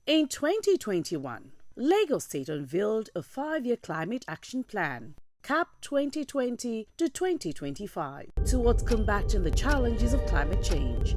In 2021, Lagos State unveiled a 5-year climate action plan, CAP 2020 to 2025, towards combating the challenges of climate change.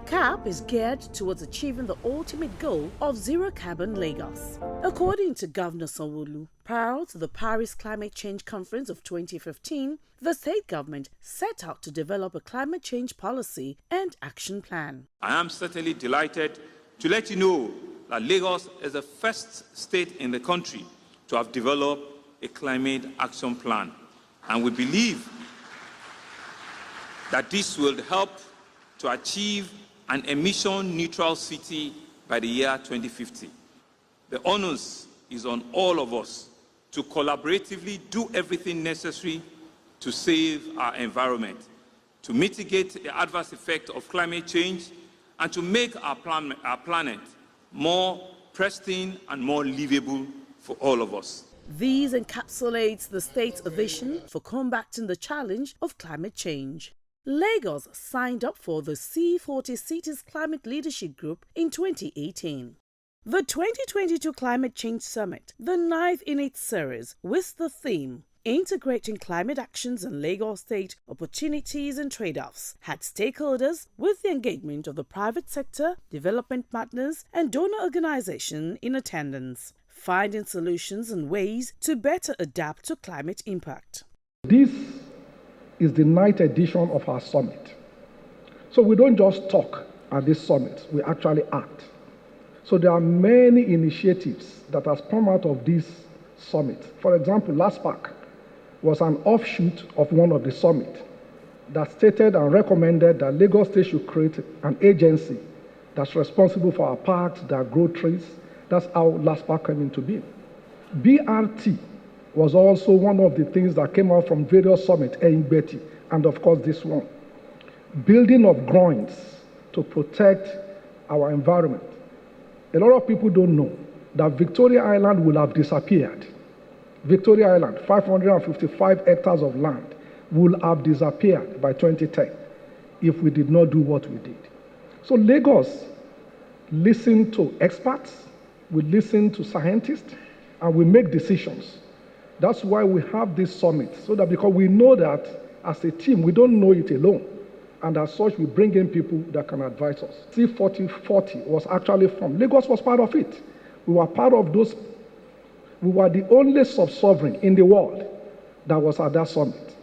CAP is geared towards achieving the ultimate goal of zero carbon Lagos. According to Governor Sanwo-Olu, prior to the Paris Climate Change Conference of 2015, the state government set out to develop a climate change policy and action plan. I am certainly delighted to let you know that Lagos is the first state in the country to have developed a climate action plan. And we believe that this will help to achieve an emission-neutral city by the year 2050. The onus is on all of us to collaboratively do everything necessary to save our environment, to mitigate the adverse effect of climate change, and to make our planet more pristine and more livable for all of us. These encapsulates the state's vision for combating the challenge of climate change. Lagos signed up for the C40 Cities Climate Leadership Group in 2018. The 2022 Climate Change Summit, the 9th in its series, with the theme Integrating Climate Actions in Lagos State, Opportunities and Trade-offs, had stakeholders with the engagement of the private sector, development partners, and donor organizations in attendance, finding solutions and ways to better adapt to climate impact. This is the 9th edition of our summit. So we don't just talk at this summit, we actually act. So there are many initiatives that has come out of this summit. For example, LASPAC was an offshoot of one of the summit that stated and recommended that Lagos State should create an agency that's responsible for our parks, that grow trees. That's how LASPAC came into being. BRT was also one of the things that came out from various summits, Betty, and of course this one. Building of groins to protect our environment. A lot of people don't know that Victoria Island will have disappeared. Victoria Island, 555 hectares of land, will have disappeared by 2010 if we did not do what we did. So Lagos listened to experts, we listen to scientists, and we make decisions. That's why we have this summit, so that because we know that as a team, we don't know it alone. And as such, we bring in people that can advise us. C4040 was actually formed. Lagos was part of it. We were part of those. We were the only sub-sovereign in the world that was at that summit.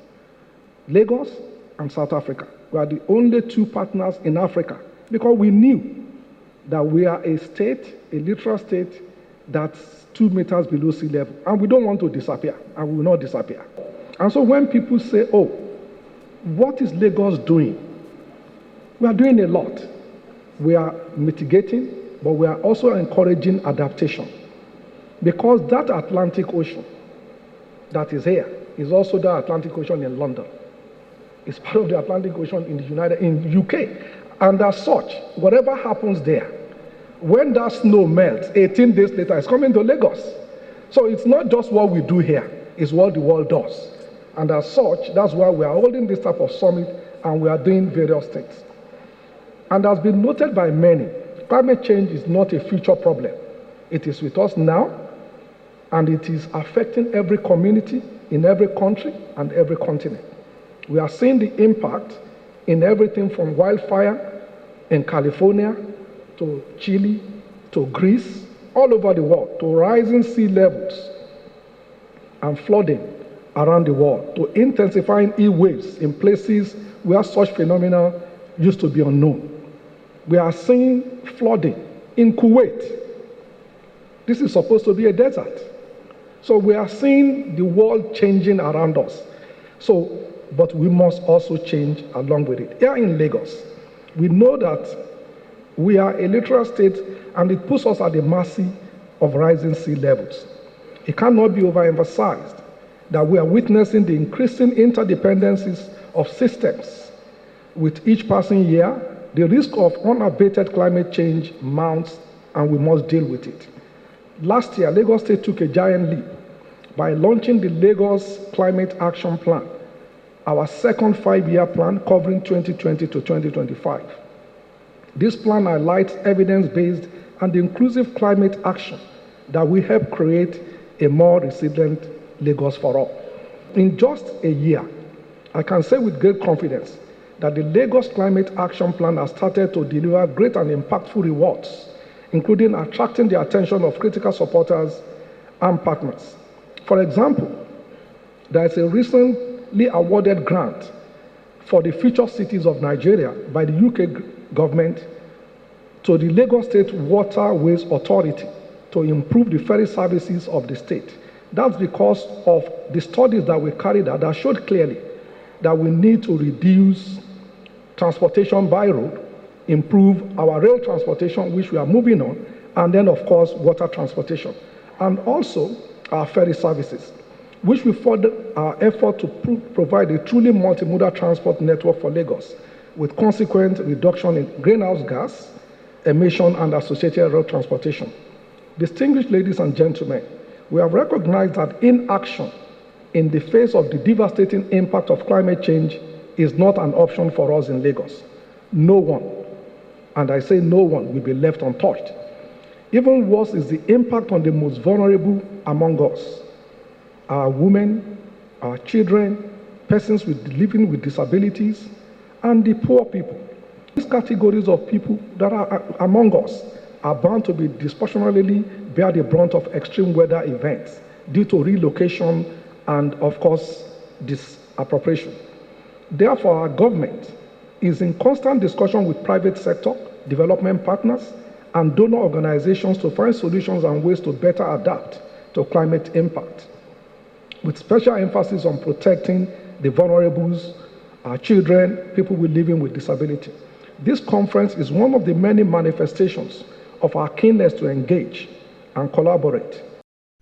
Lagos and South Africa were the only two partners in Africa because we knew that we are a state, a literal state, that's 2 meters below sea level. And we don't want to disappear, and we will not disappear. And so when people say, oh, what is Lagos doing? We are doing a lot. We are mitigating, but we are also encouraging adaptation. Because that Atlantic Ocean that is here is also the Atlantic Ocean in London. It's part of the Atlantic Ocean in UK. And as such, whatever happens there, when that snow melts, 18 days later, it's coming to Lagos. So it's not just what we do here, it's what the world does. And as such, that's why we are holding this type of summit and we are doing various things. And as been noted by many, climate change is not a future problem. It is with us now, and it is affecting every community in every country and every continent. We are seeing the impact in everything from wildfire in California to Chile to Greece, all over the world, to rising sea levels and flooding around the world, to intensifying heat waves in places where such phenomena used to be unknown. We are seeing flooding in Kuwait. This is supposed to be a desert. So we are seeing the world changing around us. But we must also change along with it. Here in Lagos, we know that we are a literal state and it puts us at the mercy of rising sea levels. It cannot be overemphasized that we are witnessing the increasing interdependencies of systems. With each passing year, the risk of unabated climate change mounts and we must deal with it. Last year, Lagos State took a giant leap by launching the Lagos Climate Action Plan, our second 5-year plan covering 2020 to 2025. This plan highlights evidence-based and inclusive climate action that will help create a more resilient Lagos for all. In just a year, I can say with great confidence that the Lagos Climate Action Plan has started to deliver great and impactful rewards, including attracting the attention of critical supporters and partners. For example, there is a recently awarded grant for the future cities of Nigeria by the UK government to the Lagos State Waterways Authority to improve the ferry services of the state. That's because of the studies that we carried out that showed clearly that we need to reduce transportation by road, improve our rail transportation, which we are moving on, and then, of course, water transportation, and also our ferry services, which will further our effort to provide a truly multimodal transport network for Lagos, with consequent reduction in greenhouse gas emission and associated road transportation. Distinguished ladies and gentlemen, we have recognized that inaction in the face of the devastating impact of climate change is not an option for us in Lagos. No one, and I say no one, will be left untouched. Even worse is the impact on the most vulnerable among us, our women, our children, persons living with disabilities, and the poor people. These categories of people that are among us are bound to be disproportionately bear the brunt of extreme weather events due to relocation and, of course, disappropriation. Therefore, our government is in constant discussion with private sector, development partners, and donor organizations to find solutions and ways to better adapt to climate impact, with special emphasis on protecting the vulnerables, our children, people living with disability. This conference is one of the many manifestations of our keenness to engage and collaborate.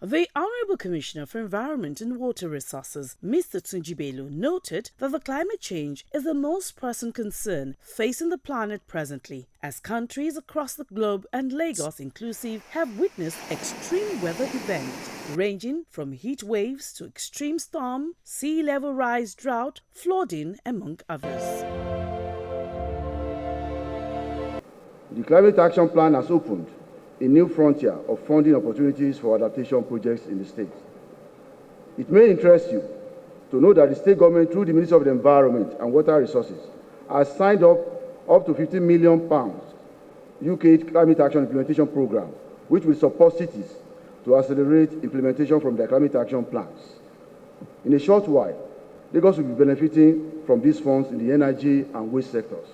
The Honourable Commissioner for Environment and Water Resources, Mr. Tunji Bello, noted that the climate change is the most pressing concern facing the planet presently, as countries across the globe and Lagos inclusive have witnessed extreme weather events ranging from heat waves to extreme storm, sea level rise, drought, flooding, among others. The Climate Action Plan has opened a new frontier of funding opportunities for adaptation projects in the state. It may interest you to know that the state government, through the Ministry of the Environment and Water Resources, has signed up to £50 million UK Climate Action Implementation Program, which will support cities to accelerate implementation from their climate action plans. In a short while, Lagos will be benefiting from these funds in the energy and waste sectors.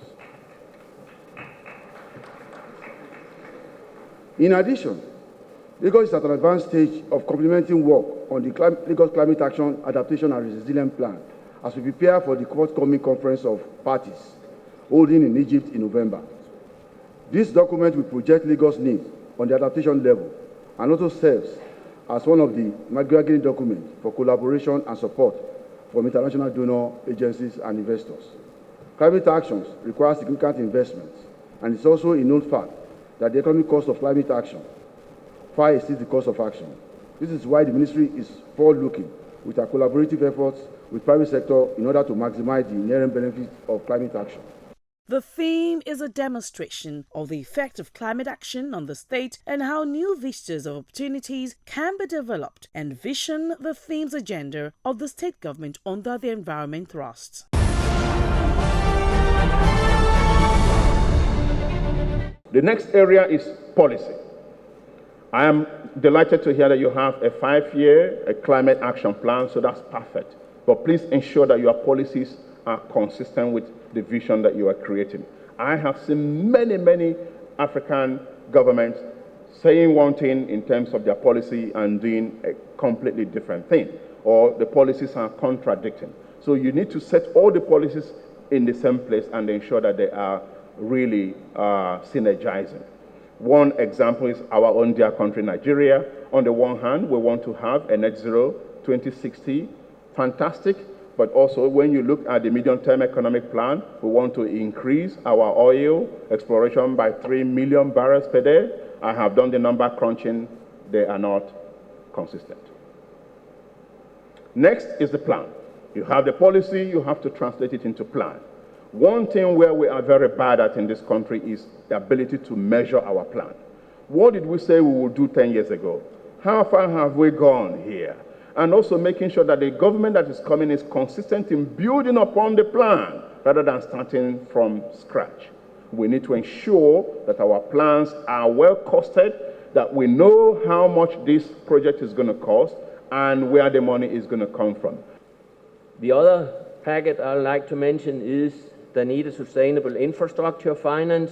In addition, Lagos is at an advanced stage of complementing work on the Lagos Climate Action Adaptation and Resilience Plan as we prepare for the forthcoming Conference of Parties holding in Egypt in November. This document will project Lagos' needs on the adaptation level and also serves as one of the aggregate documents for collaboration and support from international donor agencies and investors. Climate actions require significant investments, and it's also a known fact that the economic cost of climate action far exceeds the cost of action. This is why the ministry is forward-looking with our collaborative efforts with private sector in order to maximize the inherent benefits of climate action. The theme is a demonstration of the effect of climate action on the state and how new vistas of opportunities can be developed and vision the theme's agenda of the state government under the environment thrust. The next area is policy. I am delighted to hear that you have a 5-year climate action plan, so that's perfect. But please ensure that your policies are consistent with the vision that you are creating. I have seen many African governments saying one thing in terms of their policy and doing a completely different thing, or the policies are contradicting. So you need to set all the policies in the same place and ensure that they are really synergizing. One example is our own dear country, Nigeria. On the one hand, we want to have a net zero 2060, fantastic, but also when you look at the medium-term economic plan, we want to increase our oil exploration by 3 million barrels per day. I have done the number crunching, they are not consistent. Next is the plan. You have the policy, you have to translate it into plan. One thing where we are very bad at in this country is the ability to measure our plan. What did we say we would do 10 years ago? How far have we gone here? And also making sure that the government that is coming is consistent in building upon the plan rather than starting from scratch. We need to ensure that our plans are well costed, that we know how much this project is going to cost and where the money is going to come from. The other packet I'd like to mention is the need of sustainable infrastructure finance,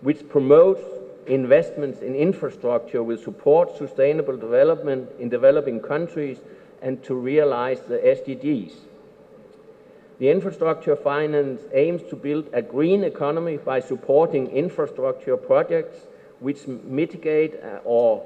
which promotes investments in infrastructure will support sustainable development in developing countries and to realize the SDGs. The infrastructure finance aims to build a green economy by supporting infrastructure projects which mitigate or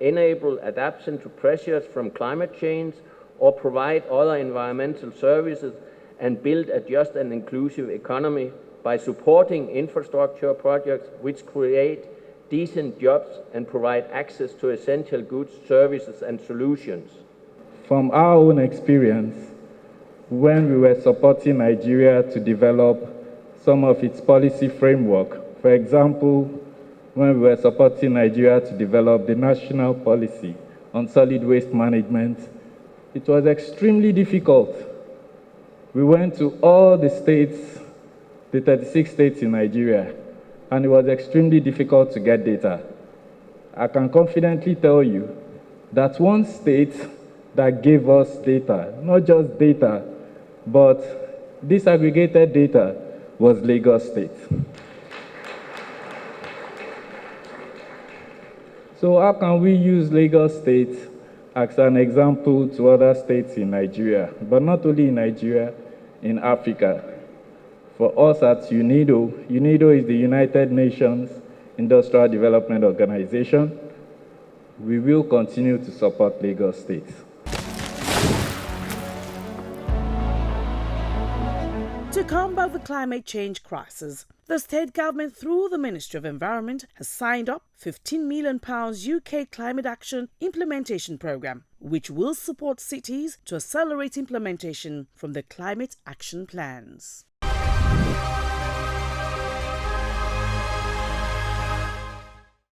enable adaptation to pressures from climate change or provide other environmental services and build a just and inclusive economy by supporting infrastructure projects which create decent jobs and provide access to essential goods, services and solutions. From our own experience, when we were supporting Nigeria to develop some of its policy framework, for example, when we were supporting Nigeria to develop the national policy on solid waste management, it was extremely difficult. We went to all the states, the 36 states in Nigeria, and it was extremely difficult to get data. I can confidently tell you that one state that gave us data, not just data, but disaggregated data, was Lagos State. So how can we use Lagos State as an example to other states in Nigeria, but not only in Nigeria, in Africa? For us at UNIDO, UNIDO is the United Nations Industrial Development Organization. We will continue to support Lagos State. To combat the climate change crisis, the state government, through the Ministry of Environment, has signed up £15 million UK Climate Action Implementation Programme, which will support cities to accelerate implementation from the climate action plans.